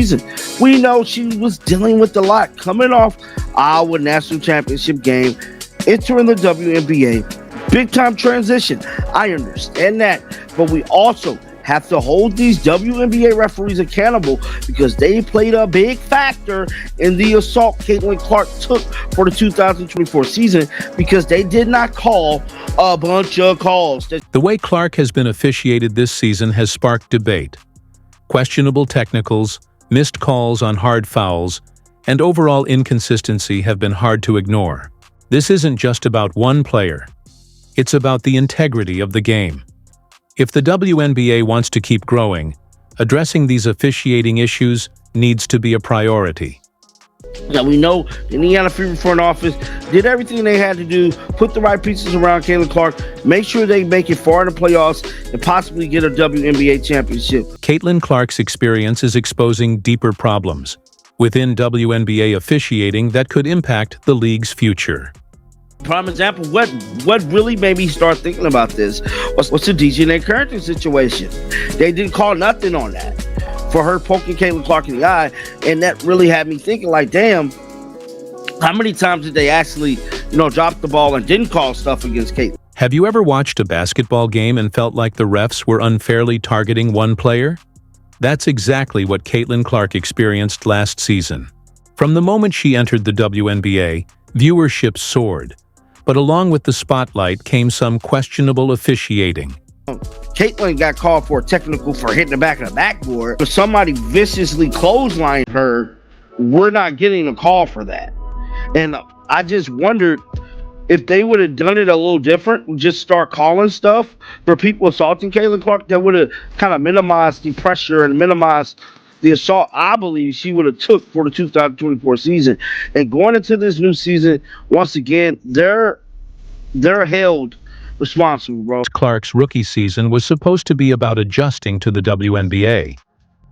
season. We know she was dealing with a lot coming off our national championship game, entering the WNBA. Big time transition. I understand that, but we also have to hold these WNBA referees accountable because they played a big factor in the assault Caitlin Clark took for the 2024 season because they did not call a bunch of calls. The way Clark has been officiated this season has sparked debate. Questionable technicals, missed calls on hard fouls, and overall inconsistency have been hard to ignore. This isn't just about one player. It's about the integrity of the game. If the WNBA wants to keep growing, addressing these officiating issues needs to be a priority. Now we know the Indiana Fever front office did everything they had to do, put the right pieces around Caitlin Clark, make sure they make it far in the playoffs, and possibly get a WNBA championship. Caitlin Clark's experience is exposing deeper problems within WNBA officiating that could impact the league's future. Prime example, what really made me start thinking about this was the DJ Carrington situation. They didn't call nothing on that for her poking Caitlin Clark in the eye, and that really had me thinking, like, damn, how many times did they actually, drop the ball and didn't call stuff against Caitlin? Have you ever watched a basketball game and felt like the refs were unfairly targeting one player? That's exactly what Caitlin Clark experienced last season. From the moment she entered the WNBA, viewership soared. But along with the spotlight came some questionable officiating. Caitlin got called for a technical for hitting the back of the backboard, but somebody viciously clotheslined her. We're not getting a call for that. And I just wondered if they would have done it a little different, just start calling stuff for people assaulting Caitlin Clark, that would have kind of minimized the pressure and minimized the assault I believe she would have took for the 2024 season. And going into this new season, once again, they're held responsible, bro. Clark's rookie season was supposed to be about adjusting to the WNBA,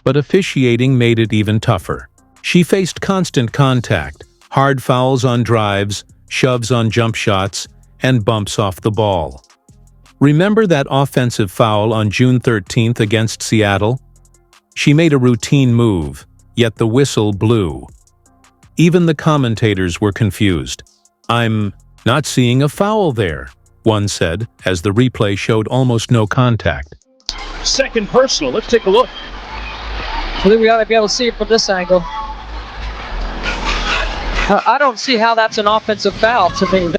but officiating made it even tougher. She faced constant contact, hard fouls on drives, shoves on jump shots, and bumps off the ball. Remember that offensive foul on June 13th against Seattle? She made a routine move, yet the whistle blew. Even the commentators were confused. "I'm not seeing a foul there," one said, as the replay showed almost no contact. Second personal, let's take a look. I think we ought to be able to see it from this angle. I don't see how that's an offensive foul to me.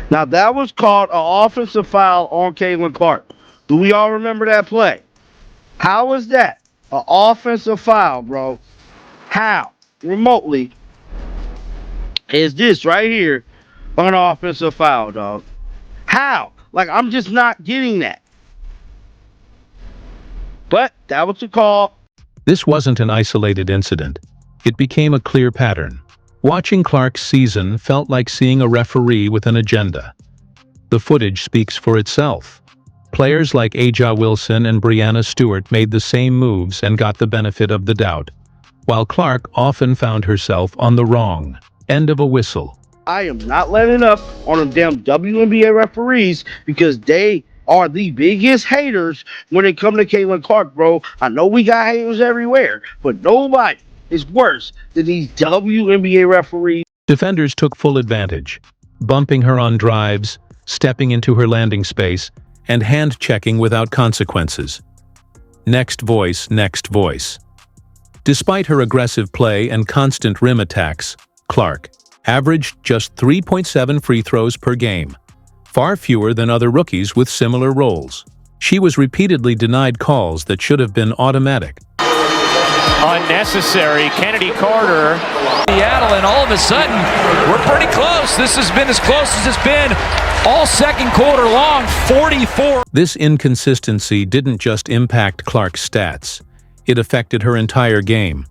Now that was called an offensive foul on Caitlin Clark. Do we all remember that play? How is that an offensive foul, bro? How remotely is this right here an offensive foul, dog? How? Like, I'm just not getting that. But that was the call. This wasn't an isolated incident. It became a clear pattern. Watching Clark's season felt like seeing a referee with an agenda. The footage speaks for itself. Players like Aja Wilson and Brianna Stewart made the same moves and got the benefit of the doubt, while Clark often found herself on the wrong end of a whistle. I am not letting up on them damn WNBA referees because they are the biggest haters when it comes to Caitlin Clark, bro. I know we got haters everywhere, but nobody is worse than these WNBA referees. Defenders took full advantage, bumping her on drives, stepping into her landing space, and hand-checking without consequences. Next voice, next voice. Despite her aggressive play and constant rim attacks, Clark averaged just 3.7 free throws per game, far fewer than other rookies with similar roles. She was repeatedly denied calls that should have been automatic. Unnecessary. Kennedy Carter. Seattle, and all of a sudden, we're pretty close. This has been as close as it's been all second quarter long, 44. This inconsistency didn't just impact Clark's stats. It affected her entire game.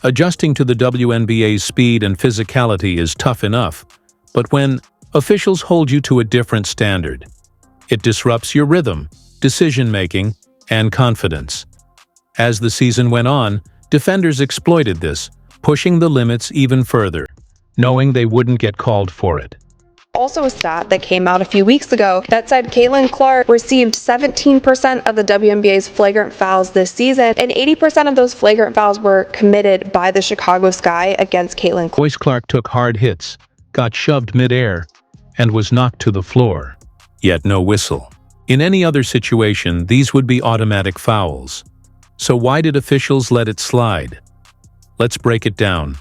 Adjusting to the WNBA's speed and physicality is tough enough, but when officials hold you to a different standard, it disrupts your rhythm, decision-making, and confidence. As the season went on, defenders exploited this, pushing the limits even further, knowing they wouldn't get called for it. Also a stat that came out a few weeks ago that said Caitlin Clark received 17% of the WNBA's flagrant fouls this season, and 80% of those flagrant fouls were committed by the Chicago Sky against Caitlin Clark. Joyce Clark took hard hits, got shoved midair, and was knocked to the floor. Yet no whistle. In any other situation, these would be automatic fouls. So why did officials let it slide? Let's break it down.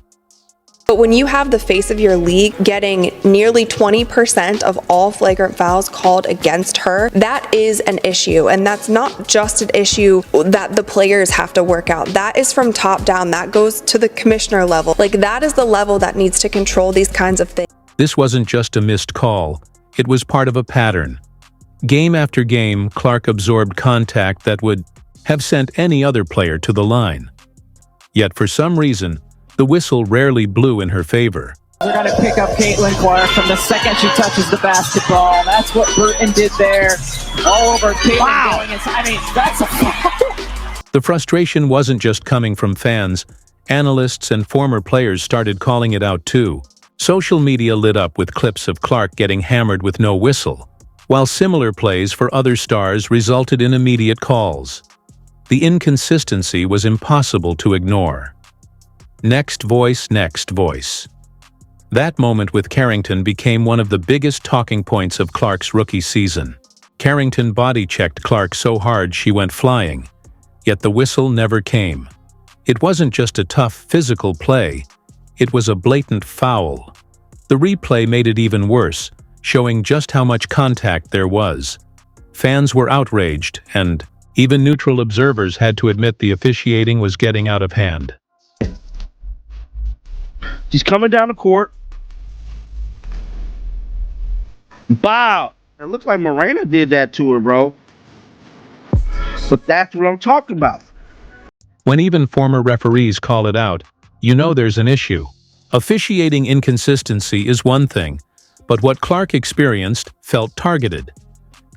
But when you have the face of your league getting nearly 20% of all flagrant fouls called against her, that is an issue. And that's not just an issue that the players have to work out. That is from top down. That goes to the commissioner level. Like, that is the level that needs to control these kinds of things. This wasn't just a missed call. It was part of a pattern. Game after game, Clark absorbed contact that would have sent any other player to the line. Yet for some reason, the whistle rarely blew in her favor. They're going to pick up Caitlin Clark from the second she touches the basketball. That's what Burton did there. All over Caitlin going inside. I mean, that's a foul. The frustration wasn't just coming from fans. Analysts and former players started calling it out too. Social media lit up with clips of Clark getting hammered with no whistle, while similar plays for other stars resulted in immediate calls. The inconsistency was impossible to ignore. Next voice, next voice. That moment with Carrington became one of the biggest talking points of Clark's rookie season. Carrington body-checked Clark so hard she went flying, yet the whistle never came. It wasn't just a tough physical play, it was a blatant foul. The replay made it even worse, showing just how much contact there was. Fans were outraged, and even neutral observers had to admit the officiating was getting out of hand. She's coming down the court. Wow. It looks like Morena did that to her, bro. But that's what I'm talking about. When even former referees call it out, you know there's an issue. Officiating inconsistency is one thing, but what Clark experienced felt targeted.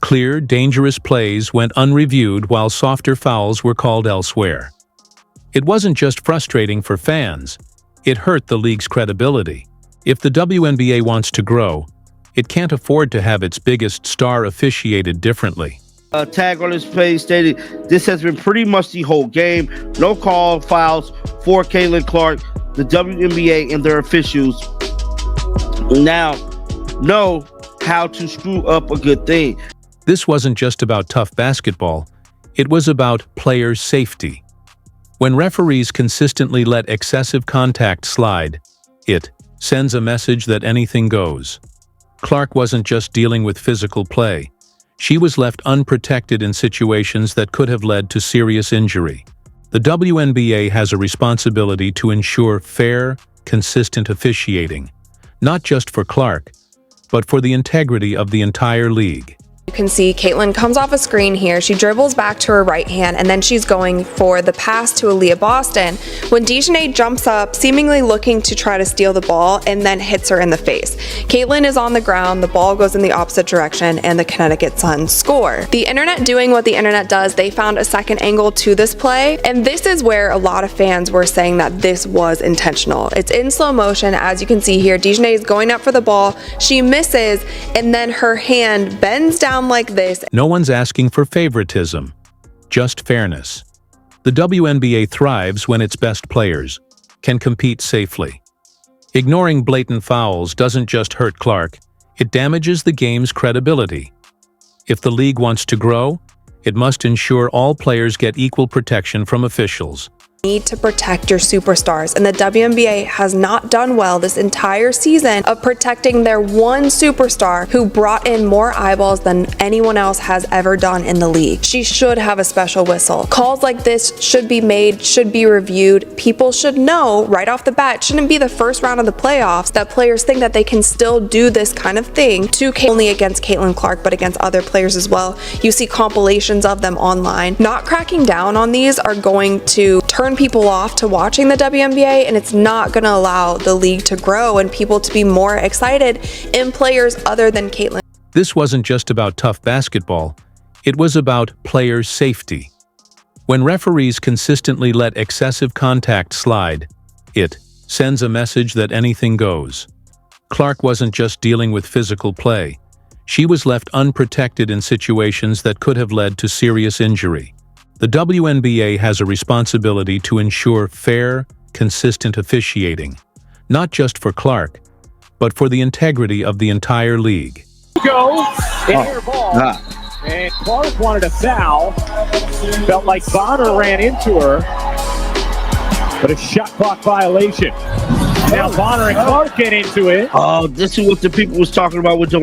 Clear, dangerous plays went unreviewed while softer fouls were called elsewhere. It wasn't just frustrating for fans. It hurt the league's credibility. If the WNBA wants to grow, it can't afford to have its biggest star officiated differently. A tag on his page stated, "This has been pretty much the whole game. No call fouls for Caitlin Clark. The WNBA and their officials now know how to screw up a good thing." This wasn't just about tough basketball. It was about player safety. When referees consistently let excessive contact slide, it sends a message that anything goes. Clark wasn't just dealing with physical play. She was left unprotected in situations that could have led to serious injury. The WNBA has a responsibility to ensure fair, consistent officiating, not just for Clark, but for the integrity of the entire league. You can see Caitlin comes off a screen here. She dribbles back to her right hand, and then she's going for the pass to Aaliyah Boston when Dejanay jumps up, seemingly looking to try to steal the ball, and then hits her in the face. Caitlin is on the ground, the ball goes in the opposite direction, and the Connecticut Sun score. The internet doing what the internet does, they found a second angle to this play, and this is where a lot of fans were saying that this was intentional. It's in slow motion, as you can see here. Dejanay is going up for the ball, she misses, and then her hand bends down like this. No one's asking for favoritism, just fairness. The WNBA thrives when its best players can compete safely. Ignoring blatant fouls doesn't just hurt Clark, it damages the game's credibility. If the league wants to grow, it must ensure all players get equal protection from officials. Need to protect your superstars, and the WNBA has not done well this entire season of protecting their one superstar who brought in more eyeballs than anyone else has ever done in the league. She should have a special whistle. Calls like this should be made, should be reviewed. People should know right off the bat, it shouldn't be the first round of the playoffs that players think that they can still do this kind of thing to only against Caitlin Clark, but against other players as well. You see compilations of them online. Not cracking down on these are going to turn people off to watching the WNBA, and it's not going to allow the league to grow and people to be more excited in players other than Caitlin. This wasn't just about tough basketball, it was about player safety. When referees consistently let excessive contact slide, it sends a message that anything goes. Clark wasn't just dealing with physical play. She was left unprotected in situations that could have led to serious injury. The WNBA has a responsibility to ensure fair, consistent officiating, not just for Clark, but for the integrity of the entire league. Go, air ball, and Clark wanted a foul. Felt like Bonner ran into her, but a shot clock violation. Now Bonner and Clark get into it. Oh, this is what the people was talking about with the